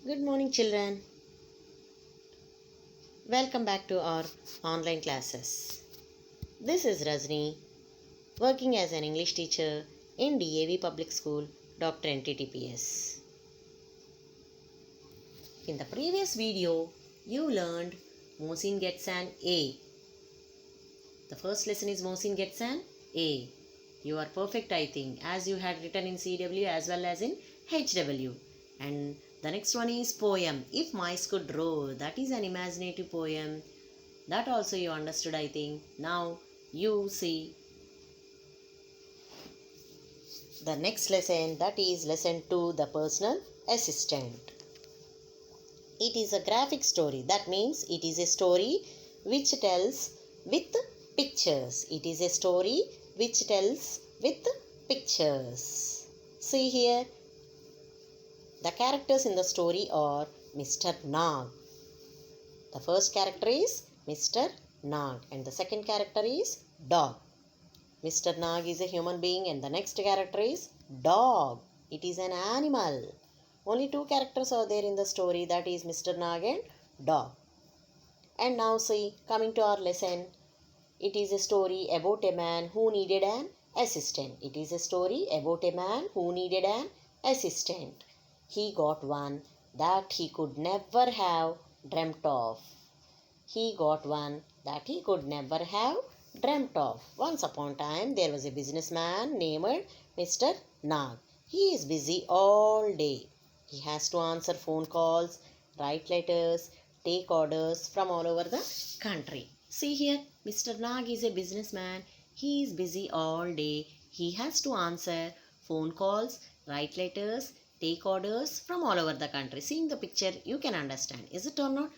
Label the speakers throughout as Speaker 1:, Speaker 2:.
Speaker 1: Good morning, children. Welcome back to our online classes. This is Rajni, working as an English teacher in DAV Public School, Dr. NTTPS. In the previous video, you learned Mohsin gets an A. The first lesson is Mohsin gets an A. You are perfect, I think, as you had written in CW as well as in HW. And the next one is poem. If mice could roar, that is an imaginative poem. That also you understood, I think. Now you see the next lesson, that is lesson 2, the personal assistant. It is a graphic story. That means it is a story which tells with pictures. It is a story which tells with pictures. See here. The characters in the story are Mr. Nag. The first character is Mr. Nag and the second character is dog. Mr. Nag is a human being and the next character is dog. It is an animal. Only two characters are there in the story, that is Mr. Nag and dog. And now see, coming to our lesson, it is a story about a man who needed an assistant. It is a story about a man who needed an assistant. He got one that he could never have dreamt of. He got one that he could never have dreamt of. Once upon a time, there was a businessman named Mr. Nag. He is busy all day. He has to answer phone calls, write letters, take orders from all over the country. See here, Mr. Nag is a businessman. He is busy all day. He has to answer phone calls, write letters, take orders from all over the country. Seeing the picture, you can understand. Is it or not?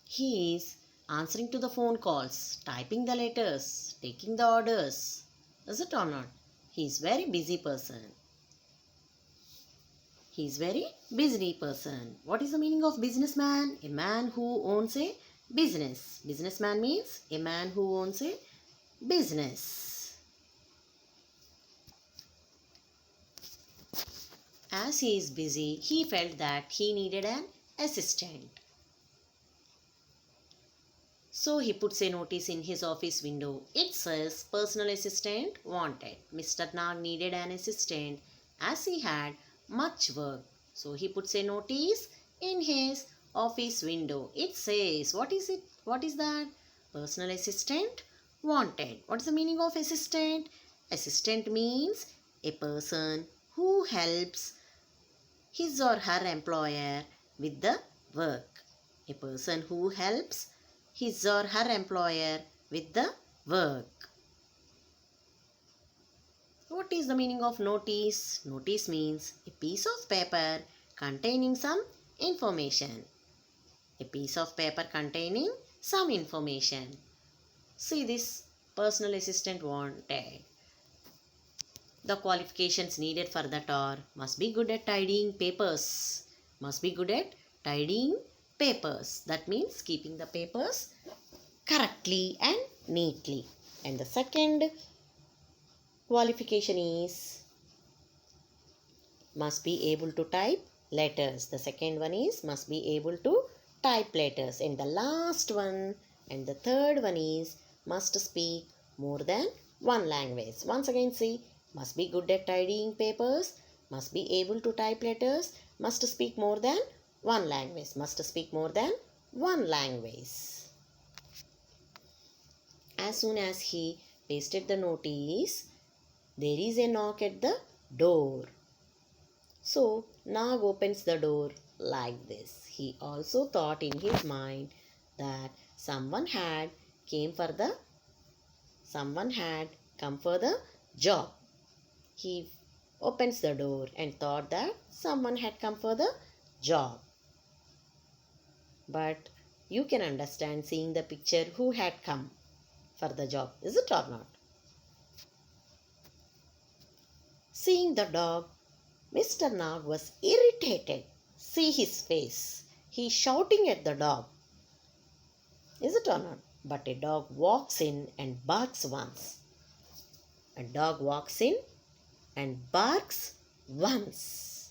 Speaker 1: He is answering to the phone calls, typing the letters, taking the orders. Is it or not? He is very busy person. He is very busy person. What is the meaning of businessman? A man who owns a business. Businessman means a man who owns a business. As he is busy, he felt that he needed an assistant. So he puts a notice in his office window. It says, personal assistant wanted. Mr. Nag needed an assistant as he had much work. So he puts a notice in his office window. It says, what is it? What is that? Personal assistant wanted. What is the meaning of assistant? Assistant means a person who helps his or her employer with the work. A person who helps his or her employer with the work. What is the meaning of notice? Notice means a piece of paper containing some information. A piece of paper containing some information. See, this personal assistant wanted. The qualifications needed for that are must be good at tidying papers. Must be good at tidying papers. That means keeping the papers correctly and neatly. And the second qualification is must be able to type letters. The second one is must be able to type letters. And the last one and the third one is must speak more than one language. Once again see, must be good at tidying papers, must be able to type letters, must speak more than one language. Must speak more than one language. As soon as he pasted the notice, there is a knock at the door. So Nag opens the door like this. He also thought in his mind that someone had come for the job. He opens the door and thought that someone had come for the job. But you can understand seeing the picture who had come for the job. Is it or not? Seeing the dog, Mr. Nag was irritated. See his face. He is shouting at the dog. Is it or not? But a dog walks in and barks once. A dog walks in and barks once.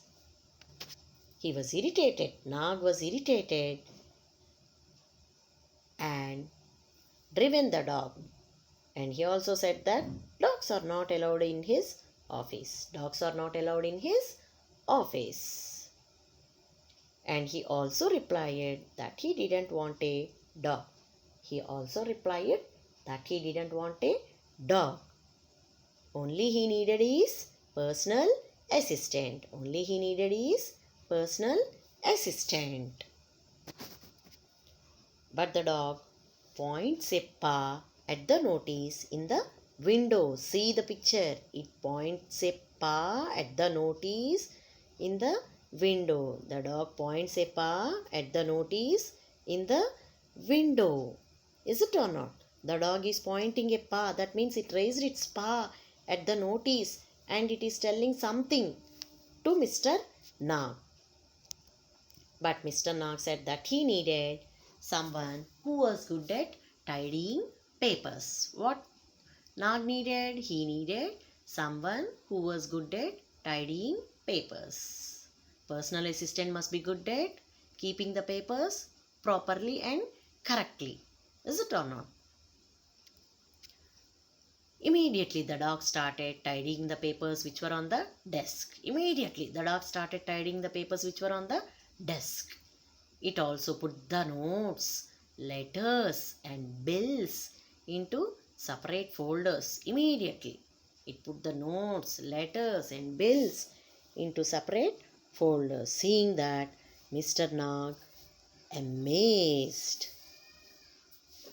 Speaker 1: He was irritated. Nag was irritated and driven the dog. And he also said that dogs are not allowed in his office. Dogs are not allowed in his office. And he also replied that he didn't want a dog. He also replied that he didn't want a dog. Only he needed his personal assistant. Only he needed his personal assistant. But the dog points a paw at the notice in the window. See the picture. It points a paw at the notice in the window. The dog points a paw at the notice in the window. Is it or not? The dog is pointing a paw. That means it raised its paw at the notice and it is telling something to Mr. Nag. But Mr. Nag said that he needed someone who was good at tidying papers. What Nag needed? He needed someone who was good at tidying papers. Personal assistant must be good at keeping the papers properly and correctly. Is it or not? Immediately the dog started tidying the papers which were on the desk. Immediately the dog started tidying the papers which were on the desk. It also put the notes, letters and bills into separate folders. Immediately it put the notes, letters and bills into separate folders. Seeing that, Mr. Nag amazed.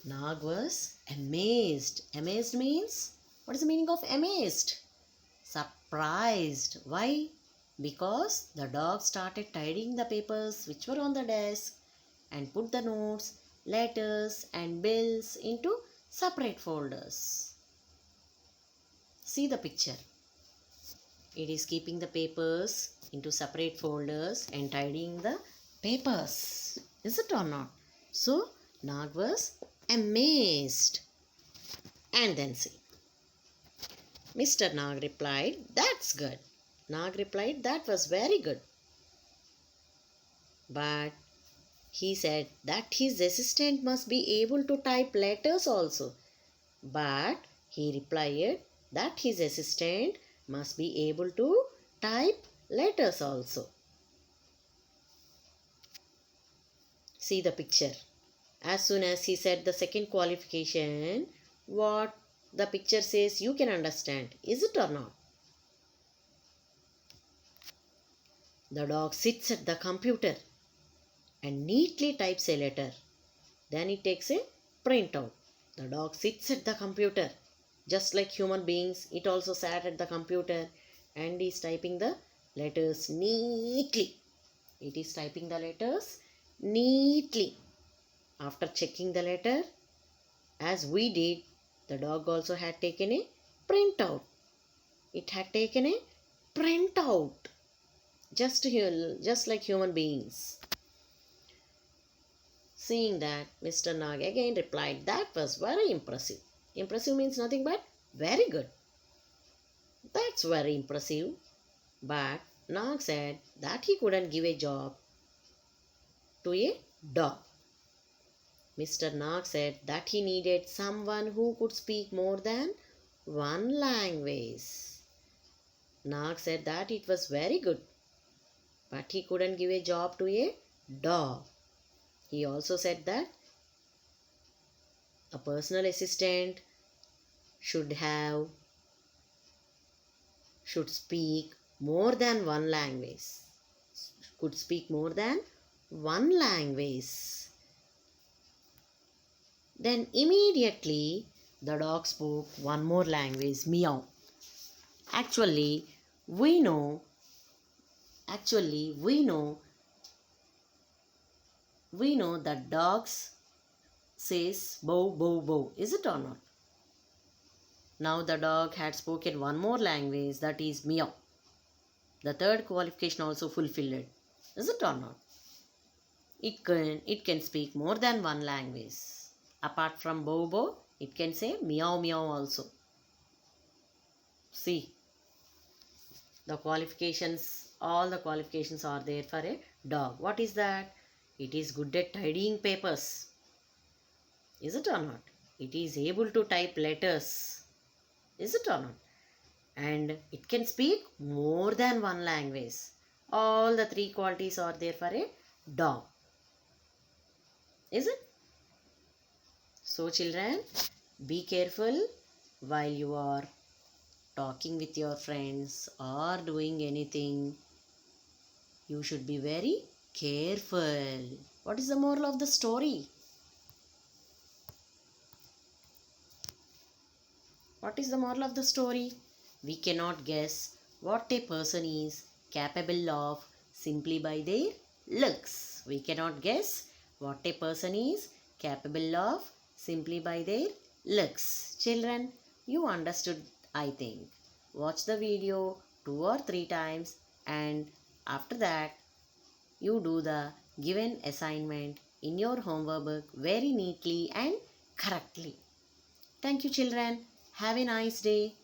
Speaker 1: Nag was amazed. Amazed means, what is the meaning of amazed? Surprised. Why? Because the dog started tidying the papers which were on the desk and put the notes, letters and bills into separate folders. See the picture. It is keeping the papers into separate folders and tidying the papers. Is it or not? So, Nag was amazed. And then see. Mr. Nag replied, "That's good." Nag replied, "That was very good." But he said that his assistant must be able to type letters also. But he replied that his assistant must be able to type letters also. See the picture. As soon as he said the second qualification, what the picture says you can understand. Is it or not? The dog sits at the computer and neatly types a letter. Then it takes a printout. The dog sits at the computer. Just like human beings, it also sat at the computer and is typing the letters neatly. It is typing the letters neatly. After checking the letter, as we did, the dog also had taken a printout. It had taken a printout. Just like human beings. Seeing that, Mr. Nag again replied, "That was very impressive." Impressive means nothing but very good. That's very impressive. But Nag said that he couldn't give a job to a dog. Mr. Nag said that he needed someone who could speak more than one language. Nag said that it was very good, but he couldn't give a job to a dog. He also said that a personal assistant should speak more than one language. Could speak more than one language. Then immediately the dog spoke one more language, meow. Actually, we know that dogs says bow, bow, bow. Is it or not? Now the dog had spoken one more language, that is meow. The third qualification also fulfilled. Is it or not? It can speak more than one language. Apart from bow, bow, it can say meow, meow also. See, the qualifications All the qualifications are there for a dog. What is that? It is good at tidying papers. Is it or not? It is able to type letters. Is it or not? And it can speak more than one language. All the three qualities are there for a dog. Is it? So children, be careful while you are talking with your friends or doing anything. You should be very careful. What is the moral of the story? What is the moral of the story? We cannot guess what a person is capable of simply by their looks. We cannot guess what a person is capable of simply by their looks. Children, you understood, I think. Watch the video 2 or 3 times, and after that you do the given assignment in your homework book very neatly and correctly. Thank you children. Have a nice day.